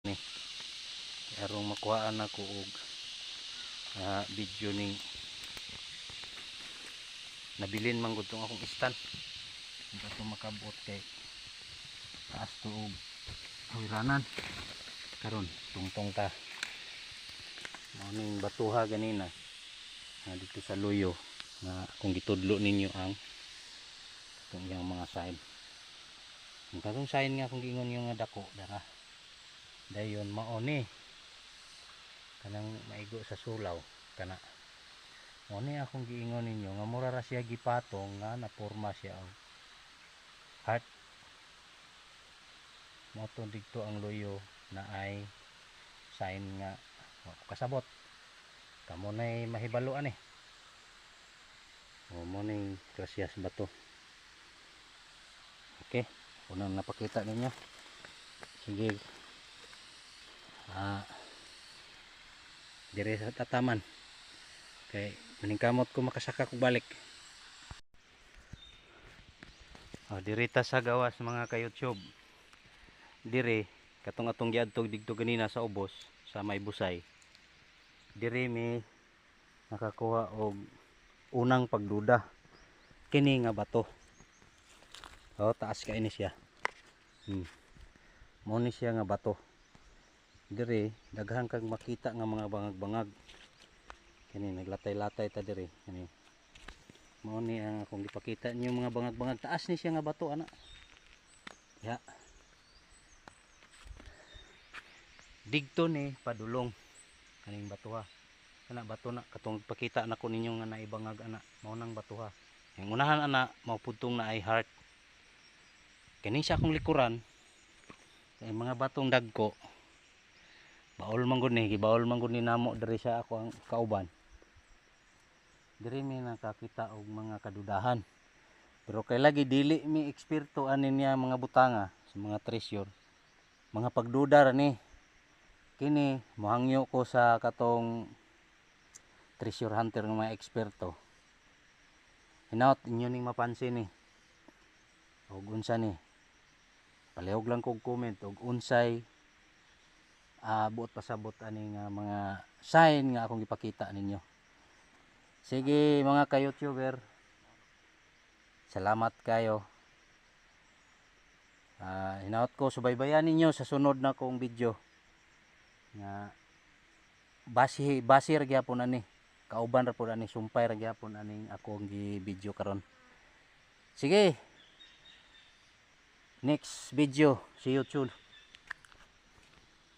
ni arong makuhaan ako og video ning nabilin man gud tong akong stand hindi to makabot kay taas to og hawiranan karon tungtong ta maning batuha ganina dito sa luyo na kung gitudlo ninyo ang itong yang mga sign ang katong sign nga kung gingon yung nga dako dara dayon mao ni kanang maigo sa sulaw kana mao ni akong giingon ninyo nga mura ra siya gipatong nga naporma siya og heart mo to dito ang luyo na ay sign nga kasabot kamo nay mahibaluan mo ni gracias bato. Okay, unang napakita ninyo sige dire sa tataman kay maningkamot ko makasaka ko balik. Dirita sa gawas mga ka-YouTube dire katong atong giadtog dito ganina sa ubos sa may busay dire mi nakakuha og unang pagduda kini nga bato. Taas ka ini siya mo ni siya nga bato dire daghan kang makita nga mga bangag-bangag kini naglatay-latay ta dire kini mo ni ang akong gipakita niyo mga bangag-bangag taas ni siya nga bato ana ya digto ni padulong kaning batuha kana bato na katong pakita na ko ninyo nga naibangag ana mao nang batuha yung unahan ana mao pudtong na ay heart kini sa akong likuran kay mga batong dagko baol man gud ni gibaol man gud ni namo diri sa ako ang kauban diri mi nakakita og mga kadudahan pero kay lagi dili mi eksperto ani niya mga butanga sa mga treasure mga pagduda ra ni kini mohangyo ko sa katong treasure hunter ng mga eksperto hinaut inyo ning mapansin ni og unsa ni palihog lang kog comment og unsay buot pasabot ani nga mga sign nga akong ipakita ninyo. Sige mga ka-YouTuber, salamat kayo. Hinaut ko subaybayan ninyo sa sunod na kong video nga basi ra gyapon ani kauban ra pud ani sumpay ra gyapon aning akong gi-video karon. Sige, next video, see you soon.